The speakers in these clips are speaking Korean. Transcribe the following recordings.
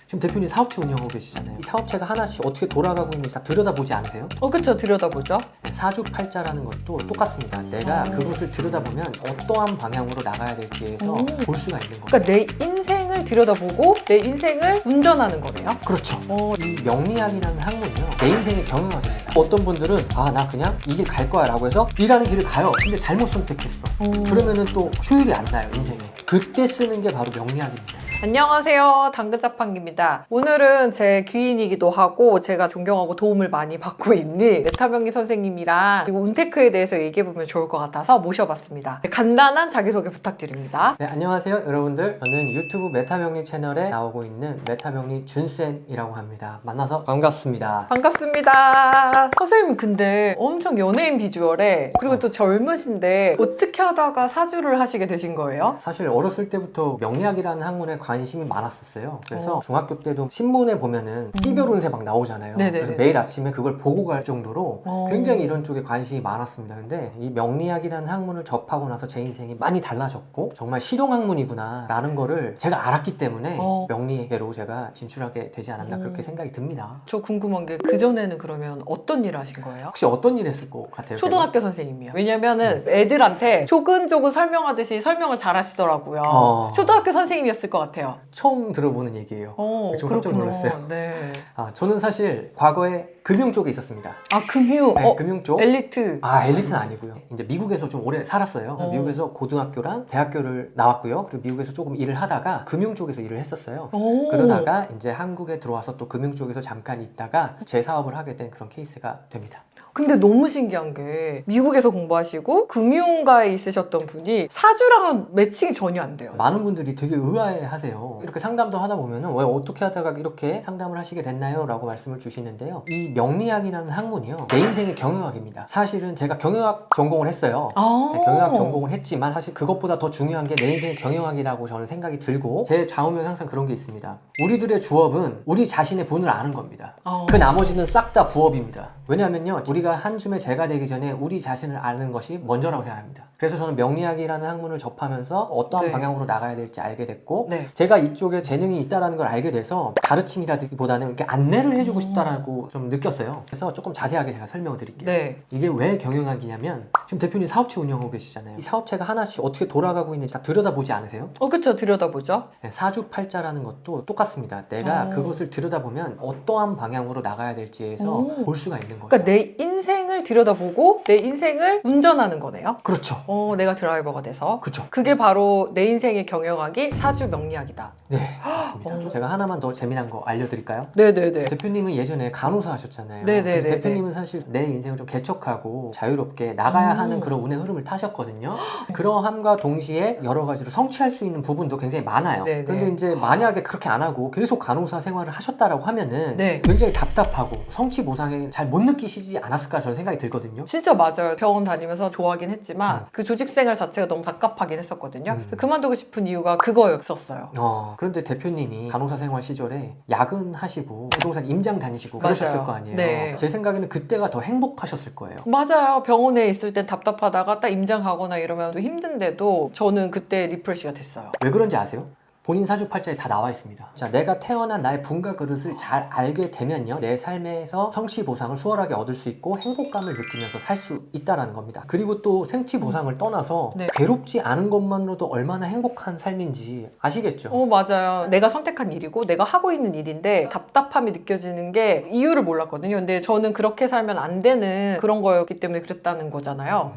지금 대표님 사업체 운영하고 계시잖아요. 이 사업체가 하나씩 어떻게 돌아가고 있는지 다 들여다보지 않으세요? 그쵸, 들여다보죠. 사주팔자라는 것도 똑같습니다. 내가 그것을 들여다보면 어떠한 방향으로 나가야 될지에서 볼 수가 있는 거예요. 그러니까 내 인생을 들여다보고 내 인생을 운전하는 거네요. 그렇죠. 이 명리학이라는 학문이요, 내 인생의 경영학입니다. 어떤 분들은 나 그냥 이 길 갈 거야 라고 해서 일하는 길을 가요. 근데 잘못 선택했어. 그러면은 또 효율이 안 나요, 인생에. 그때 쓰는 게 바로 명리학입니다. 안녕하세요, 당근자판기입니다. 오늘은 제 귀인이기도 하고 제가 존경하고 도움을 많이 받고 있는 메타명리 선생님이랑 그리고 운테크에 대해서 얘기해보면 좋을 것 같아서 모셔봤습니다. 간단한 자기소개 부탁드립니다. 네, 안녕하세요 여러분들. 저는 유튜브 메타명리 채널에 나오고 있는 메타명리 준쌤이라고 합니다. 만나서 반갑습니다. 반갑습니다. 선생님은 근데 엄청 연예인 비주얼에 그리고 또 젊으신데 어떻게 하다가 사주를 하시게 되신 거예요? 사실 어렸을 때부터 명리학이라는 학문에 관심이 많았었어요. 그래서 중학교 때도 신문에 보면은 띠별 운세 막 나오잖아요. 네네네. 그래서 매일 아침에 그걸 보고 갈 정도로 굉장히 이런 쪽에 관심이 많았습니다. 근데 이 명리학이라는 학문을 접하고 나서 제 인생이 많이 달라졌고 정말 실용학문이구나 라는 거를 제가 알았기 때문에 명리계로 제가 진출하게 되지 않았나 그렇게 생각이 듭니다. 저 궁금한 게 그전에는 그러면 어떤 일 하신 거예요? 혹시 어떤 일 했을 것 같아요? 초등학교 선생님이요. 왜냐면은 애들한테 조근조근 설명하듯이 설명을 잘 하시더라고요. 초등학교 선생님이었을 것 같아요. 처음 들어보는 얘기예요. 좀 깜짝 놀랐어요. 네. 저는 사실 과거에 금융 쪽에 있었습니다. 금융. 네, 금융 쪽. 엘리트. 엘리트는 아니고요. 이제 미국에서 좀 오래 살았어요. 미국에서 고등학교랑 대학교를 나왔고요. 그리고 미국에서 조금 일을 하다가 금융 쪽에서 일을 했었어요. 그러다가 이제 한국에 들어와서 또 금융 쪽에서 잠깐 있다가 제 사업을 하게 된 그런 케이스가 됩니다. 근데 너무 신기한 게 미국에서 공부하시고 금융가에 있으셨던 분이 사주랑은 매칭이 전혀 안 돼요. 많은 분들이 되게 의아해하세요. 이렇게 상담도 하다 보면은 왜 어떻게 하다가 이렇게 상담을 하시게 됐나요? 라고 말씀을 주시는데요. 이 명리학이라는 학문이요, 내 인생의 경영학입니다. 사실은 제가 경영학 전공을 했어요. 네, 경영학 전공을 했지만 사실 그것보다 더 중요한 게 내 인생의 경영학이라고 저는 생각이 들고, 제 좌우명에 항상 그런 게 있습니다. 우리들의 주업은 우리 자신의 분을 아는 겁니다. 그 나머지는 싹 다 부업입니다. 왜냐하면요, 우리가 한 줌의 제가 되기 전에 우리 자신을 아는 것이 먼저라고 생각합니다. 그래서 저는 명리학이라는 학문을 접하면서 어떠한 방향으로 나가야 될지 알게 됐고, 제가 이쪽에 재능이 있다는 걸 알게 돼서 가르침이라기보다는 이렇게 안내를 해주고 싶다라고 좀 느꼈어요. 그래서 조금 자세하게 제가 설명을 드릴게요. 이게 왜 경영학이냐면, 지금 대표님 사업체 운영하고 계시잖아요. 이 사업체가 하나씩 어떻게 돌아가고 있는지 다 들여다보지 않으세요? 그쵸, 들여다보죠. 네, 사주팔자라는 것도 똑같습니다. 내가 그것을 들여다보면 어떠한 방향으로 나가야 될지에서 볼 수가 있는 거예요. 그러니까 내 인생을 들여다보고 내 인생을 운전하는 거네요. 그렇죠. 내가 드라이버가 돼서. 그렇죠. 그게 바로 내 인생의 경영학이 사주 명리학이다. 네, 맞습니다. 제가 하나만 더 재미난 거 알려드릴까요? 네네네. 대표님은 예전에 간호사 하셨잖아요. 네네네. 그래서 대표님은 사실 내 인생을 좀 개척하고 자유롭게 나가야 하는 그런 운의 흐름을 타셨거든요. 그러함과 동시에 여러 가지로 성취할 수 있는 부분도 굉장히 많아요. 네네. 그런데 이제 만약에 그렇게 안 하고 계속 간호사 생활을 하셨다라고 하면은 네. 굉장히 답답하고 성취 보상을 잘 못 느끼시지 않았을까 저는 생각이 들거든요. 진짜 맞아요. 병원 다니면서 좋아하긴 했지만 그 조직생활 자체가 너무 답답하긴 했었거든요. 그래서 그만두고 싶은 이유가 그거였었어요. 그런데 대표님이 간호사 생활 시절에 야근하시고 부동산 임장 다니시고 맞아요. 그러셨을 거 아니에요. 네. 제 생각에는 그때가 더 행복하셨을 거예요. 맞아요. 병원에 있을 땐 답답하다가 딱 임장 가거나 이러면 또 힘든데도 저는 그때 리프레시가 됐어요. 왜 그런지 아세요? 본인 사주팔자에 다 나와 있습니다. 자, 내가 태어난 나의 분과 그릇을 잘 알게 되면요, 내 삶에서 성취 보상을 수월하게 얻을 수 있고 행복감을 느끼면서 살 수 있다라는 겁니다. 그리고 또 생취 보상을 떠나서 괴롭지 않은 것만으로도 얼마나 행복한 삶인지 아시겠죠? 맞아요. 내가 선택한 일이고 내가 하고 있는 일인데 답답함이 느껴지는 게 이유를 몰랐거든요. 근데 저는 그렇게 살면 안 되는 그런 거였기 때문에 그랬다는 거잖아요.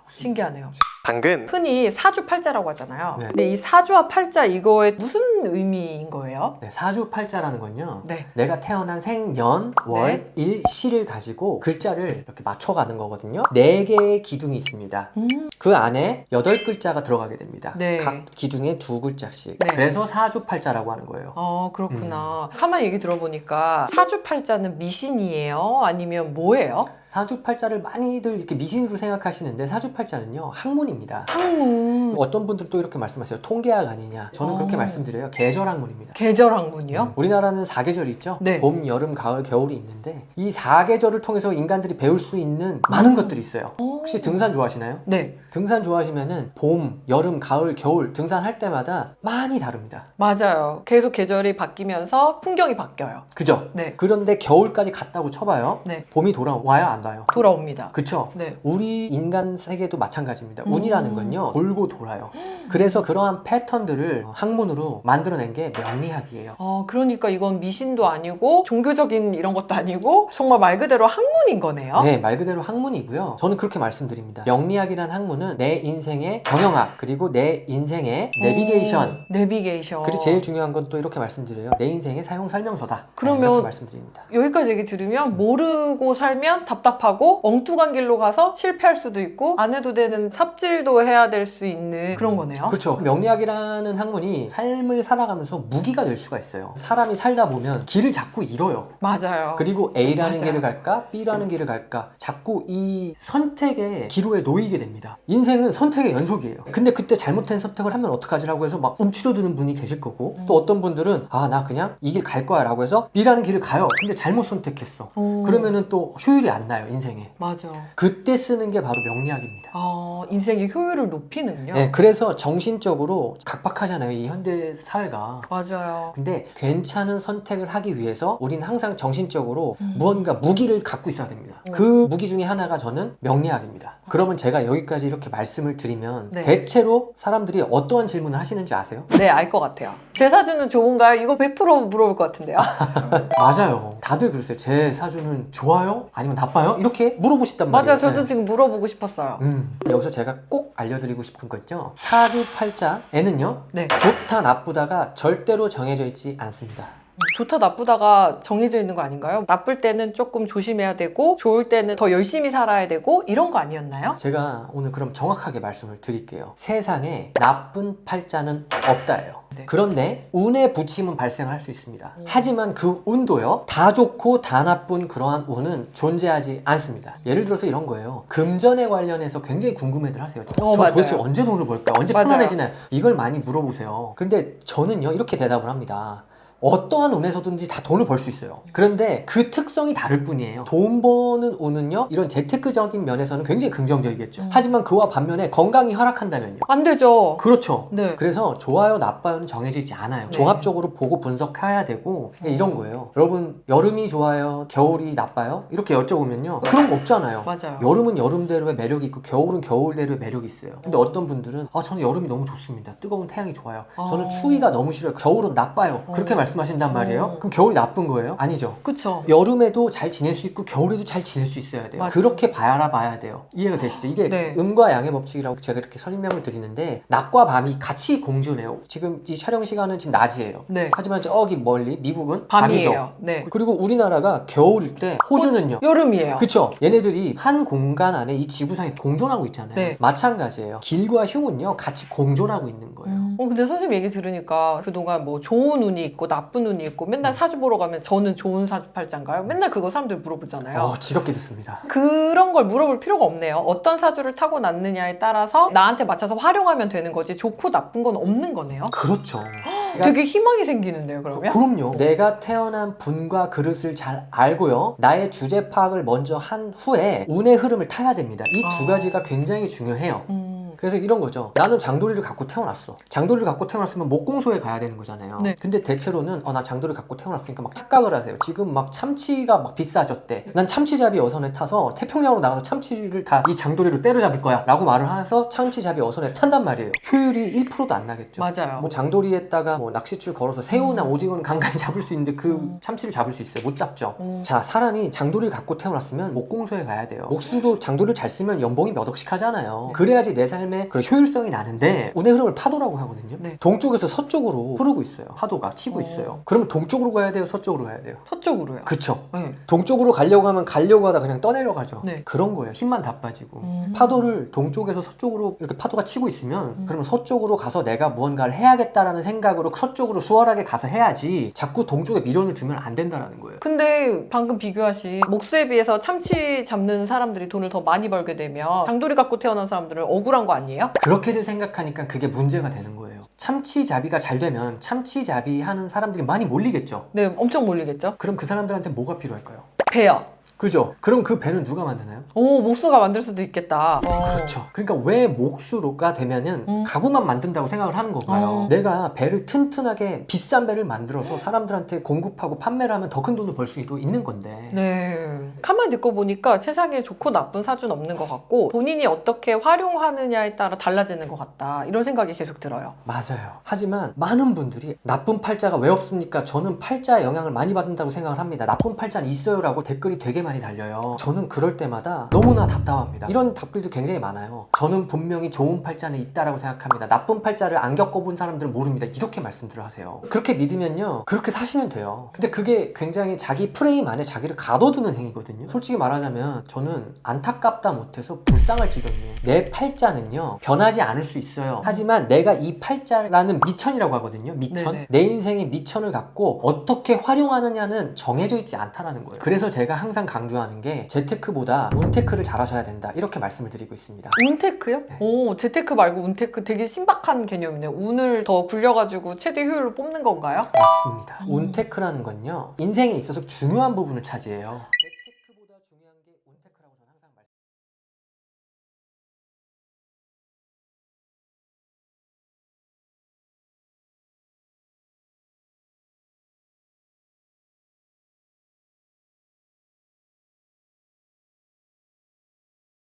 신기하네요. 당근! 흔히 사주팔자라고 하잖아요. 네. 근데 이 사주와 팔자 이거에 무슨 의미인 거예요? 네, 사주팔자라는 건요, 네. 내가 태어난 생, 년, 월, 일, 시를 가지고 글자를 이렇게 맞춰가는 거거든요. 4개의 기둥이 있습니다. 그 안에 8글자가 들어가게 됩니다. 네. 각 기둥에 2글자씩. 네. 그래서 사주팔자라고 하는 거예요. 그렇구나. 가만히 얘기 들어보니까 사주팔자는 미신이에요? 아니면 뭐예요? 사주팔자를 많이들 이렇게 미신으로 생각하시는데 사주팔자는요 학문입니다. 학문. 어떤 분들 또 이렇게 말씀하세요. 통계학 아니냐. 저는 그렇게 말씀드려요. 계절학문입니다. 계절 학문이요? 우리나라는 4계절이 있죠. 네. 봄, 여름, 가을, 겨울이 있는데 이 4계절을 통해서 인간들이 배울 수 있는 많은 것들이 있어요. 혹시 등산 좋아하시나요? 네. 등산 좋아하시면은 봄, 여름, 가을, 겨울 등산할 때마다 많이 다릅니다. 맞아요. 계속 계절이 바뀌면서 풍경이 바뀌어요. 그죠? 네. 그런데 겨울까지 갔다고 쳐봐요. 네. 봄이 돌아와요? 안 와요? 돌아옵니다. 그쵸? 네. 우리 인간 세계도 마찬가지입니다. 운이라는 건요 돌고 돌아요. 그래서 그러한 패턴들을 학문으로 만들어낸 게 명리학이에요. 그러니까 이건 미신도 아니고 종교적인 이런 것도 아니고 정말 말 그대로 학문인 거네요. 네, 말 그대로 학문이고요. 저는 그렇게 말씀드립니다. 명리학이라는 학문은 내 인생의 경영학 그리고 내 인생의 내비게이션. 내비게이션. 그리고 제일 중요한 건 또 이렇게 말씀드려요. 내 인생의 사용 설명서다. 그러면 이렇게 말씀드립니다. 여기까지 얘기 들으면 모르고 살면 답답하고 엉뚱한 길로 가서 실패할 수도 있고 안 해도 되는 삽질도 해야 될 수 있는 그런 거네요. 그렇죠. 명리학이라는 학문이 삶을 살아가면서 무기가 될 수가 있어요. 사람이 살다 보면 길을 자꾸 잃어요. 맞아요. 그리고 A라는 맞아요. 길을 갈까? B라는 길을 갈까? 자꾸 이 선택의 기로에 놓이게 됩니다. 인생은 선택의 연속이에요. 근데 그때 잘못된 선택을 하면 어떡하지라고 해서 막 움츠러드는 분이 계실 거고 또 어떤 분들은 나 그냥 이 길 갈 거야 라고 해서 B라는 길을 가요. 근데 잘못 선택했어. 그러면은 또 효율이 안 나요, 인생에. 맞아. 그때 쓰는 게 바로 명리학입니다. 인생의 효율을 높이는요. 네, 그래서 정신적으로 각박하잖아요, 이 현대 사회가. 맞아요. 근데 괜찮은 선택을 하기 위해서 우리는 항상 정신적으로 무언가 무기를 갖고 있어야 됩니다. 그 무기 중에 하나가 저는 명리학입니다. 그러면 제가 여기까지 이렇게 말씀을 드리면 네. 대체로 사람들이 어떠한 질문을 하시는지 아세요? 네, 알 것 같아요. 제 사주는 좋은가요? 이거 100% 물어볼 것 같은데요. 맞아요. 다들 그러세요. 제 사주는 좋아요? 아니면 나빠요? 이렇게 물어보시단 말이에요. 맞아요. 저도 네. 지금 물어보고 싶었어요. 여기서 제가 꼭 알려드리고 싶은 건요. 사주팔자에는요. 네. 좋다 나쁘다가 절대로 정해져 있지 않습니다. 좋다 나쁘다가 정해져 있는 거 아닌가요? 나쁠 때는 조금 조심해야 되고 좋을 때는 더 열심히 살아야 되고 이런 거 아니었나요? 제가 오늘 그럼 정확하게 말씀을 드릴게요. 세상에 나쁜 팔자는 없다예요. 네. 그런데 운의 부침은 발생할 수 있습니다. 하지만 그 운도요, 다 좋고 다 나쁜 그러한 운은 존재하지 않습니다. 예를 들어서 이런 거예요. 금전에 관련해서 굉장히 궁금해들 하세요. 저 맞아요. 도대체 언제 돈을 벌까? 언제 맞아요. 편안해지나요? 이걸 많이 물어보세요. 근데 저는요, 이렇게 대답을 합니다. 어떠한 운에서든지 다 돈을 벌 수 있어요. 그런데 그 특성이 다를 뿐이에요. 돈 버는 운은요, 이런 재테크적인 면에서는 굉장히 긍정적이겠죠. 하지만 그와 반면에 건강이 하락한다면요. 안 되죠. 그렇죠. 네. 그래서 좋아요, 나빠요는 정해지지 않아요. 네. 종합적으로 보고 분석해야 되고 이런 거예요. 여러분, 여름이 좋아요, 겨울이 나빠요? 이렇게 여쭤보면요. 그런 거 없잖아요. 맞아요. 여름은 여름대로의 매력이 있고 겨울은 겨울대로의 매력이 있어요. 근데 어떤 분들은 저는 여름이 너무 좋습니다. 뜨거운 태양이 좋아요. 저는 추위가 너무 싫어요. 겨울은 나빠요. 그렇게 말씀하신단 말이에요. 그럼 겨울이 나쁜 거예요? 아니죠. 그쵸. 여름에도 잘 지낼 수 있고 겨울에도 잘 지낼 수 있어야 돼요. 맞아요. 그렇게 봐야 돼요. 이해가 되시죠? 이게 네. 음과 양의 법칙이라고 제가 이렇게 설명을 드리는데 낮과 밤이 같이 공존해요. 지금 이 촬영 시간은 지금 낮이에요. 네. 하지만 저기 멀리 미국은 밤이에요. 밤이죠. 네. 그리고 우리나라가 겨울일 때 호주는요. 여름이에요. 그쵸? 얘네들이 한 공간 안에 이 지구상에 공존하고 있잖아요. 네. 마찬가지예요. 길과 흉은요 같이 공존하고 있는 거예요. 근데 선생님 얘기 들으니까 그동안 뭐 좋은 운이 있고 나쁜 운이 있고 맨날 사주 보러 가면 저는 좋은 사주팔자인가요? 맨날 그거 사람들 물어보잖아요. 지겹게 듣습니다. 그런 걸 물어볼 필요가 없네요. 어떤 사주를 타고났느냐에 따라서 나한테 맞춰서 활용하면 되는 거지 좋고 나쁜 건 없는 거네요. 그렇죠. 되게 희망이 생기는데요, 그러면? 그럼요. 내가 태어난 분과 그릇을 잘 알고요. 나의 주제 파악을 먼저 한 후에 운의 흐름을 타야 됩니다. 이 두 가지가 굉장히 중요해요. 그래서 이런 거죠. 나는 장도리를 갖고 태어났어. 장도리를 갖고 태어났으면 목공소에 가야 되는 거잖아요. 네. 근데 대체로는 나 장도리를 갖고 태어났으니까 막 착각을 하세요. 지금 막 참치가 막 비싸졌대. 난 참치잡이 어선에 타서 태평양으로 나가서 참치를 다 이 장도리로 때려잡을 거야 라고 말을 해서 참치잡이 어선에 탄단 말이에요. 효율이 1%도 안 나겠죠. 맞아요. 뭐 장도리에다가 뭐 낚싯줄 걸어서 새우나 오징어는 간간히 잡을 수 있는데 그 참치를 잡을 수 있어요? 못 잡죠. 자, 사람이 장도리를 갖고 태어났으면 목공소에 가야 돼요. 목수도 장도리를 잘 쓰면 연봉이 몇 억씩 하잖아요. 그래야지 내 삶을 삶의 그런 효율성이 나는데 운의 흐름을 파도라고 하거든요. 네. 동쪽에서 서쪽으로 흐르고 있어요. 파도가 치고 있어요. 그러면 동쪽으로 가야 돼요? 서쪽으로 가야 돼요? 서쪽으로요. 그쵸. 네. 동쪽으로 가려고 하면 가려고 하다 그냥 떠내려가죠. 네. 그런 거예요. 힘만 다 빠지고. 파도를 동쪽에서 서쪽으로 이렇게 파도가 치고 있으면 그러면 서쪽으로 가서 내가 무언가를 해야겠다라는 생각으로 서쪽으로 수월하게 가서 해야지 자꾸 동쪽에 미련을 두면 안 된다라는 거예요. 근데 방금 비교하신 목수에 비해서 참치 잡는 사람들이 돈을 더 많이 벌게 되면 장돌이 갖고 태어난 사람들은 억울한 거 아니에요? 그렇게들 생각하니까 그게 문제가 되는 거예요. 참치잡이가 잘 되면 참치잡이 하는 사람들이 많이 몰리겠죠. 네, 엄청 몰리겠죠? 그럼 그 사람들한테 뭐가 필요할까요? 배요. 그죠? 그럼 그 배는 누가 만드나요? 오, 목수가 만들 수도 있겠다. 그렇죠. 그러니까 왜 목수로가 되면은 가구만 만든다고 생각을 하는 건가요? 내가 배를 튼튼하게 비싼 배를 만들어서 사람들한테 공급하고 판매를 하면 더 큰 돈을 벌 수도 있는 건데. 네. 가만히 듣고 보니까 세상에 좋고 나쁜 사주는 없는 것 같고 본인이 어떻게 활용하느냐에 따라 달라지는 것 같다. 이런 생각이 계속 들어요. 맞아요. 하지만 많은 분들이 나쁜 팔자가 왜 없습니까? 저는 팔자의 영향을 많이 받는다고 생각을 합니다. 나쁜 팔자는 있어요라고 댓글이 되게 많이 달려요. 저는 그럴 때마다 너무나 답답합니다. 이런 답글도 굉장히 많아요. 저는 분명히 좋은 팔자는 있다라고 생각합니다. 나쁜 팔자를 안 겪어본 사람들은 모릅니다. 이렇게 말씀들을 하세요. 그렇게 믿으면요. 그렇게 사시면 돼요. 근데 그게 굉장히 자기 프레임 안에 자기를 가둬두는 행위거든요. 솔직히 말하자면 저는 안타깝다 못해서 불쌍할 지경이에요. 내 팔자는요. 변하지 않을 수 있어요. 하지만 내가 이 팔자라는 미천이라고 하거든요. 미천. 네네. 내 인생의 미천을 갖고 어떻게 활용하느냐는 정해져 있지 않다라는 거예요. 그래서 제가 항상 강조하는 게 재테크보다 운테크를 잘 하셔야 된다. 이렇게 말씀을 드리고 있습니다. 운테크요? 네. 오, 재테크 말고 운테크 되게 신박한 개념이네요. 운을 더 굴려가지고 최대 효율을 뽑는 건가요? 맞습니다. 운테크라는 건요. 인생에 있어서 중요한 부분을 차지해요. 재테크보다 중요한 게 운테크라고 저는 항상 말씀드립니다.